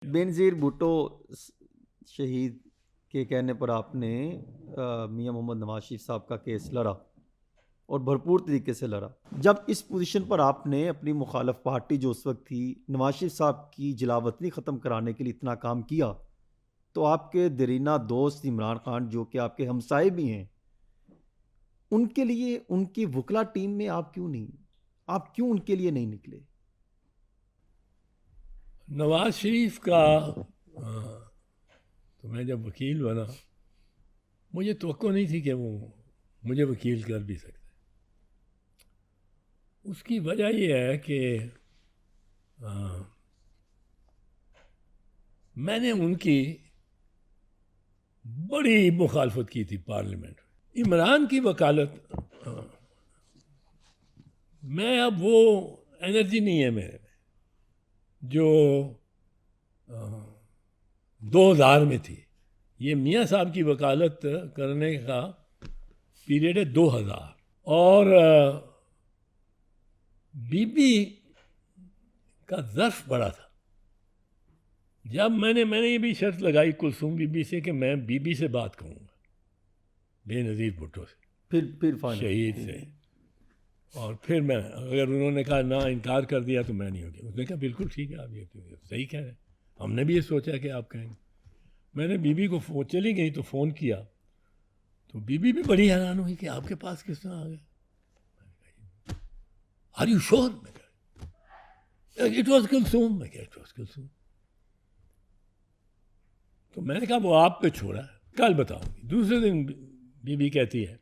बेनज़ीर भुट्टो शहीद के कहने पर आपने मियां मोहम्मद नवाज शरीफ साहब का केस लड़ा और भरपूर तरीके से लड़ा। जब इस पोजीशन पर आपने अपनी मुखालफ पार्टी जो उस वक्त थी नवाज शरीफ साहब की जलावतनी ख़त्म कराने के लिए इतना काम किया, तो आपके दरीना दोस्त इमरान खान जो कि आपके हमसाए भी हैं, उनके लिए उनकी वकला टीम में आप क्यों उनके लिए नहीं निकले? नवाज शरीफ का तो मैं जब वकील बना, मुझे तवक्को नहीं थी कि वो मुझे वकील कर भी सकते। उसकी वजह ये है कि मैंने उनकी बड़ी मुखालफत की थी पार्लियामेंट में। इमरान की वकालत मैं अब वो एनर्जी नहीं है मेरे में जो 2000 में थी। ये मियाँ साहब की वकालत करने का पीरियड है 2000। और बीबी का ज़र्फ बड़ा था। जब मैंने ये भी शर्त लगाई कुलसूम बीबी से कि मैं बीबी से बात करूँगा, बेनज़ीर भुट्टो से, फिर फाइनल शहीद से। और फिर मैं, अगर उन्होंने कहा ना, इनकार कर दिया तो मैं नहीं हो गया। उसने कहा बिल्कुल ठीक है, आप ये सही कह रहे हैं, हमने भी ये सोचा कि आप कहेंगे। मैंने बीबी को चली गई तो फ़ोन किया, तो बीबी भी बड़ी हैरान हुई कि आपके पास किस तरह आ गए। Are you sure? मैं कहा इट वॉज कुलसूम। मैं कहा इट वॉज कुलसूम। तो मैंने कहा वो आप पे छोड़ा है, कल बताऊंगी। दूसरे दिन बीबी कहती है,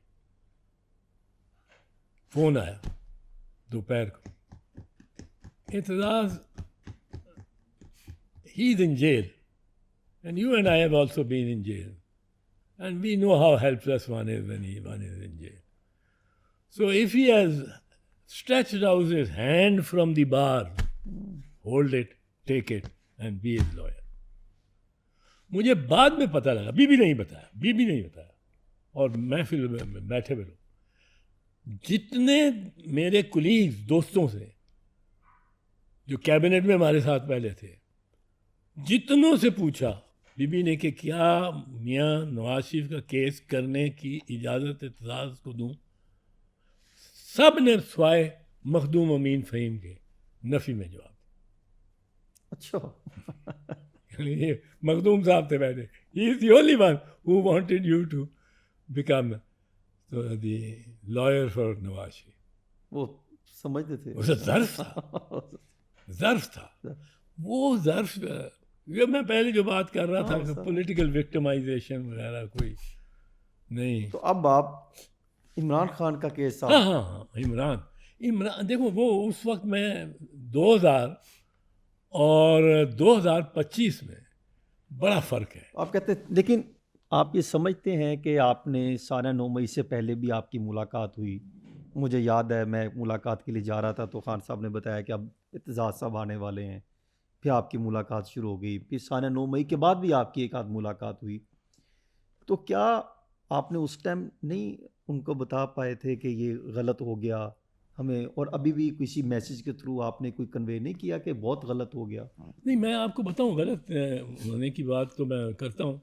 फ़ोन आया दोपहर को, Aitzaz he is in jail and you and I have also been in jail, and we know how helpless one is when one is in jail. So if he has stretched out his hand from the bar, hold it, take it, and be his lawyer. मुझे बाद में पता लगा, बीबी नहीं बताया, और महफिल में बैठे हुए लोग, जितने मेरे कुलीग्स दोस्तों से जो कैबिनेट में हमारे साथ पहले थे, जितनों से पूछा बीबी ने कि क्या मियाँ नवाज शरीफ का केस करने की इजाज़त एतजाज़ को दूँ, सब ने स्वाय मखदूम अमीन फ़हीम के नफ़ी में जवाब। अच्छा। ये मखदूम साहब थे बैठे, he is the only one who wanted you to become the lawyer for Nawaz Sharif. वो समझते थे। उसे ज़र्फ था वो ज़र्फ। ये मैं पहले जो बात कर रहा था कि पॉलिटिकल विक्टिमाइजेशन वगैरह कोई नहीं। तो अब आप इमरान खान का केस हाँ, इमरान देखो, वो उस वक्त मैं 2000 और 2025 में बड़ा फ़र्क है। आप कहते, लेकिन आप ये समझते हैं कि आपने 9.5 मई से पहले भी आपकी मुलाकात हुई। मुझे याद है मैं मुलाकात के लिए जा रहा था तो खान साहब ने बताया कि अब एतजाज़ साहब आने वाले हैं, फिर आपकी मुलाकात शुरू हो गई, फिर 9.5 मई के बाद भी आपकी एक आध मुलाकात हुई। तो क्या आपने उस टाइम नहीं उनको बता पाए थे कि ये गलत हो गया हमें, और अभी भी किसी मैसेज के थ्रू आपने कोई कन्वे नहीं किया कि बहुत गलत हो गया? नहीं, मैं आपको बताऊं, गलत होने की बात तो मैं करता हूँ।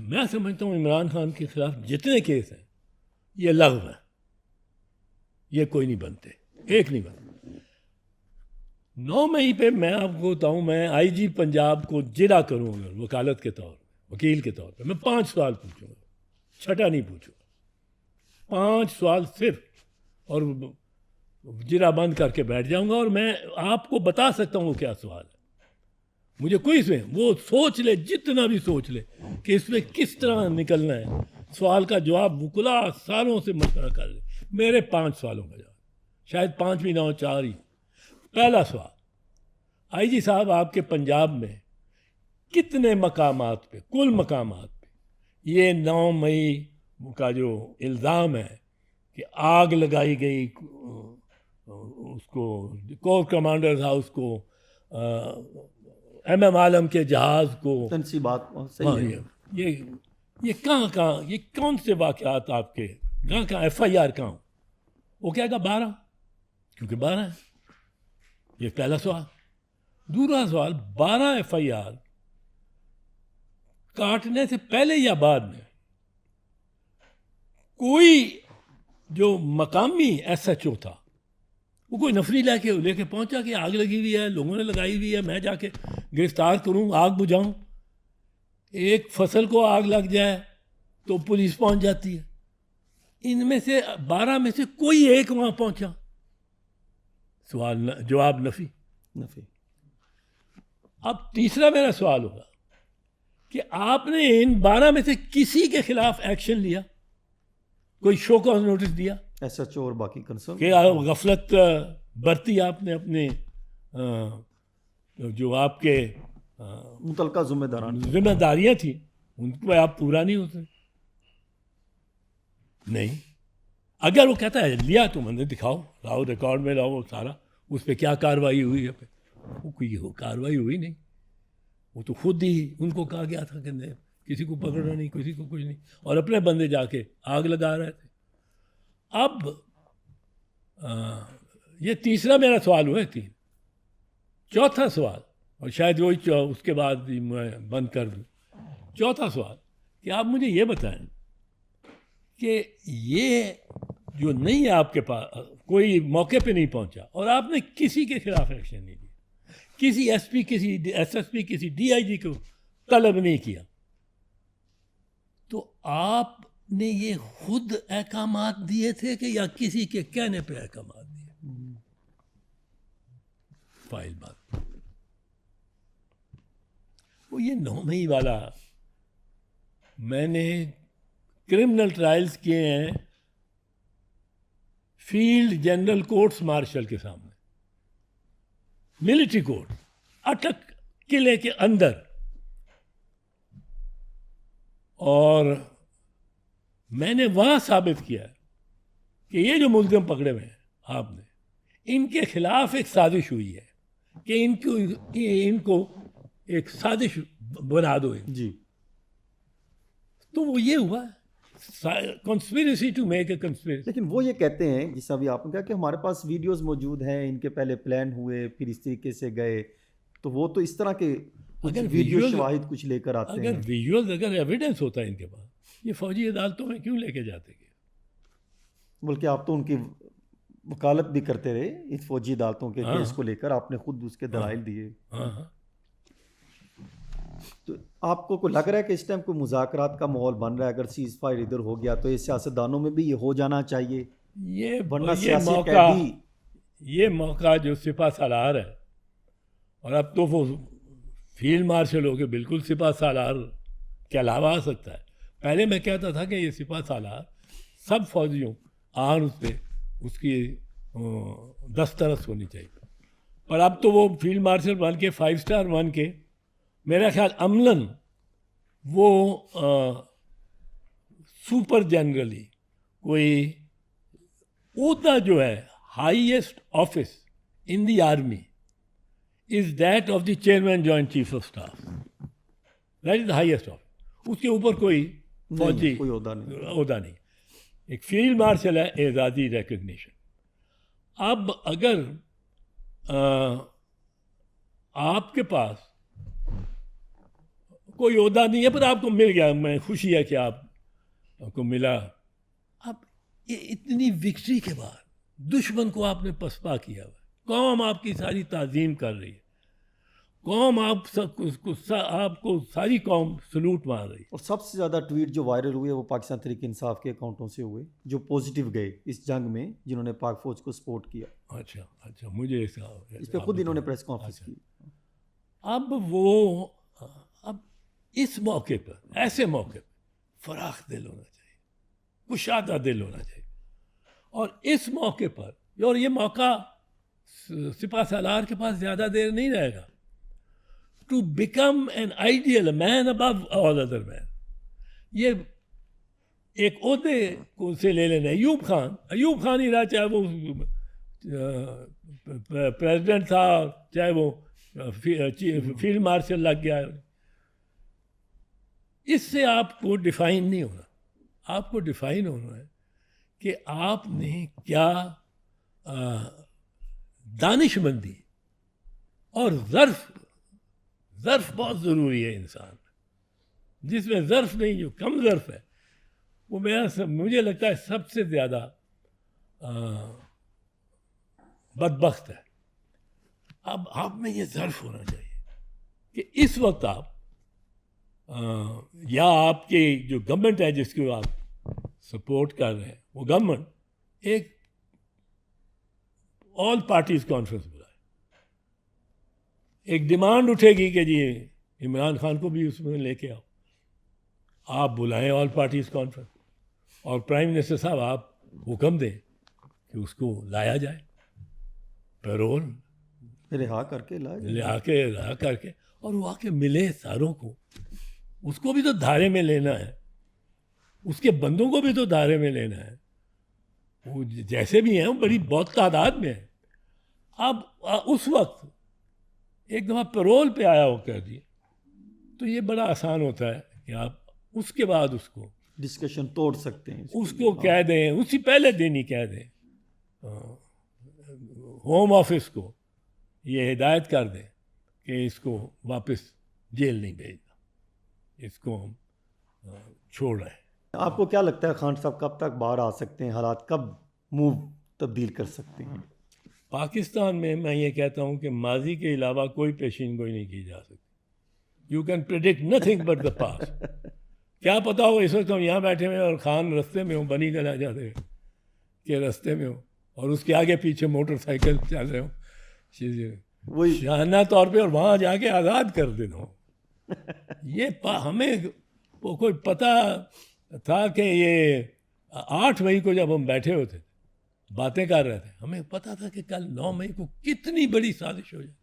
मैं समझता हूँ इमरान खान के खिलाफ जितने केस हैं ये लग़व हैं, ये कोई नहीं बनते, एक नहीं बनते। 9 मई पे मैं आपको बताऊँ, मैं आईजी पंजाब को जिला करूँगा वकालत के तौर पर, वकील के तौर पर। मैं 5 सवाल पूछूँगा, छठा नहीं पूछूँगा, 5 सवाल सिर्फ, और जिला बंद करके बैठ जाऊँगा। और मैं आपको बता सकता हूँ क्या सवाल है। मुझे कोई इसमें, वो सोच ले, जितना भी सोच ले कि इसमें किस तरह निकलना है, सवाल का जवाब वकुला सालों से मशवरा कर ले। मेरे 5 सवालों का जवाब, शायद 5 भी ना हो, 4 ही। पहला सवाल, आईजी साहब आपके पंजाब में कितने मकामात पे, कुल मकामात पे ये 9 मई का जो इल्ज़ाम है कि आग लगाई गई उसको, कोर कमांडर्स हाउस को, MM आलम के जहाज़ को, बात सही हाँ, है। ये कहाँ, ये कौन से वाक़यात आपके कहाँ FIR कहाँ? वो कहेगा 12, क्योंकि 12 है। ये पहला सवाल। दूसरा सवाल, 12 FIR काटने से पहले या बाद में कोई जो मकामी SHO था वो कोई नफरी लेके पहुंचा कि आग लगी हुई है, लोगों ने लगाई हुई है, मैं जाके गिरफ्तार करूं, आग बुझाऊं? एक फसल को आग लग जाए तो पुलिस पहुंच जाती है। इनमें से 12 में से कोई एक वहां पहुंचा? जवाब नफी। नफी। अब तीसरा मेरा सवाल होगा कि आपने इन 12 में से किसी के खिलाफ एक्शन लिया, कोई शो कॉज नोटिस दिया SHO और बाकी कंसर्न कि गफलत बरती आपने अपने जो आपके मुतलका जिम्मेदारियां थी उनको आप पूरा नहीं होते? नहीं। अगर वो कहता है लिया तो मैंने दिखाओ, लाओ रिकॉर्ड में लाओ सारा, उस पर क्या कार्रवाई हुई है? वो कोई कार्रवाई हुई नहीं। वो तो खुद ही उनको कहा गया था कि नहीं, किसी को पकड़ना नहीं, किसी को कुछ नहीं, और अपने बंदे जाके आग लगा रहे थे। अब ये तीसरा मेरा सवाल हुआ है। तीन। चौथा सवाल, और शायद वही उसके बाद ही मैं बंद कर दूँ। चौथा सवाल कि आप मुझे ये बताएं कि ये जो नहीं है आपके पास, कोई मौके पे नहीं पहुंचा और आपने किसी के खिलाफ एक्शन नहीं लिया, किसी SP, किसी SSP, किसी DIG को तलब नहीं किया, तो आपने ये खुद अहकामात दिए थे कि या किसी के कहने पे अहकामात दिए? फाइल बात। वो ये 9 मई वाला, मैंने क्रिमिनल ट्रायल्स किए हैं फील्ड जनरल कोर्ट्स मार्शल के सामने, मिलिट्री कोर्ट, अटक किले के अंदर, और मैंने वहां साबित किया कि ये जो मुल्ज़िम पकड़े हुए हैं आपने, इनके खिलाफ एक साजिश हुई है कि इनको एक साजिश बना दो जी। तो वो ये हुआ conspiracy to make a conspiracy. लेकिन वो ये कहते हैं, जिस अभी आपने कहा कि हमारे पास वीडियोस मौजूद हैं, इनके पहले प्लान हुए, फिर इस तरीके से गए, तो वो तो इस तरह के अगर वीडियो शवाहिद कुछ लेकर आते हैं। अगर विजुअल्स, अगर एविडेंस होता है इनके पास, ये फौजी अदालतों में क्यों लेके जाते? बल्कि आप तो उनकी वकालत भी करते रहे इस फौजी अदालतों के केस को लेकर, आपने खुद उसके दलाइल दिए। तो आपको कोई लग रहा है कि इस टाइम कोई मुज़ाकरात का माहौल बन रहा है? अगर सीज फायर इधर हो गया तो ये सियासतदानों में भी ये हो जाना चाहिए, वरना सियासी कैदी। ये मौका जो सिपा सालार है, और अब तो वो फील्ड मार्शल हो के बिल्कुल सिपा सालार के अलावा आ सकता है। पहले मैं कहता था कि ये सिपा सालार सब फौजियों आन उस पर उसकी दस्तरस होनी चाहिए, पर अब तो वो फील्ड मार्शल बन के 5 स्टार बन के, मेरा ख्याल अमलन वो सुपर जनरली कोई ओहदा जो है, highest office in the army is that of the chairman joint chief of staff, that is the highest office. उसके ऊपर कोई फौजी कोई ओहदा नहीं। एक फील्ड मार्शल है, एजाजी रिकग्निशन। अब अगर आपके पास कोई ओहदा नहीं है पर आपको मिल गया, मैं खुशी है कि आपको मिला, अब ये इतनी विक्ट्री के बाद दुश्मन को आपने पसपा किया हुआ, कौम आपकी सारी ताजीम कर रही है, कौम आपको सारी कौम सलूट मार रही है। और सबसे ज़्यादा ट्वीट जो वायरल हुए वो पाकिस्तान तहरीक इंसाफ के अकाउंटों से हुए, जो पॉजिटिव गए इस जंग में, जिन्होंने पाक फौज को सपोर्ट किया। अच्छा, मुझे इस पर खुद इन्होंने प्रेस कॉन्फ्रेंस की। अब इस मौके पर, ऐसे मौके पर फराख दिल होना चाहिए, कुशादा दिल होना चाहिए, और इस मौके पर, और ये मौका सिपा सालार के पास ज़्यादा देर नहीं रहेगा to become an ideal man above all other man. ये एक ओहदे को से ले लेना, अयूब खान ही रहा, चाहे वो प्रेसिडेंट था, चाहे वो फील्ड मार्शल लग गया, इससे आपको डिफाइन नहीं होना। आपको डिफाइन होना है कि आपने क्या दानिशमंदी और ज़र्फ़ बहुत ज़रूरी है इंसान में। जिसमें ज़र्फ़ नहीं, जो कम ज़र्फ़ है, वो मुझे लगता है सबसे ज़्यादा बदबख्त है। अब आप में ये ज़र्फ़ होना चाहिए कि इस वक्त आप या आपकी जो गवर्नमेंट है जिसको आप सपोर्ट कर रहे हैं, वो गवर्नमेंट एक ऑल पार्टीज कॉन्फ्रेंस बुलाए। एक डिमांड उठेगी कि जी इमरान खान को भी उसमें लेके आओ, आप बुलाएं ऑल पार्टीज कॉन्फ्रेंस, और प्राइम मिनिस्टर साहब आप हुक्म दें कि उसको लाया जाए, पैरोल रिहा करके लाए। ला करके, और वो आके मिले सारों को। उसको भी तो धारे में लेना है, उसके बंदों को भी तो धारे में लेना है। वो जैसे भी हैं वो बड़ी बहुत तादाद में है। अब उस वक्त एक दफ़ा पैरोल पे आया हो कर दिए तो ये बड़ा आसान होता है कि आप उसके बाद उसको डिस्कशन तोड़ सकते हैं उसको कह दें, उसी पहले दिन ही कह दें, होम ऑफिस को ये हिदायत कर दें कि इसको वापस जेल नहीं भेजना, इसको हम छोड़ रहे हैं। आपको क्या लगता है खान साहब कब तक बाहर आ सकते हैं, हालात कब मूव तब्दील कर सकते हैं? पाकिस्तान में मैं ये कहता हूँ कि माजी के अलावा कोई पेशीन गोई नहीं की जा सकती। You can predict nothing but the past. क्या पता हो इस वक्त हम यहाँ बैठे हुए और खान रास्ते में हो, बनी गला जाते के रास्ते में हो, और उसके आगे पीछे मोटरसाइकिल चल रहे हो वही शाहाना तौर पे, और वहाँ जाके आज़ाद कर देना हो। ये हमें वो कोई पता था कि ये 8 मई को जब हम बैठे होते थे बातें कर रहे थे, हमें पता था कि कल 9 मई को कितनी बड़ी साजिश हो जाए।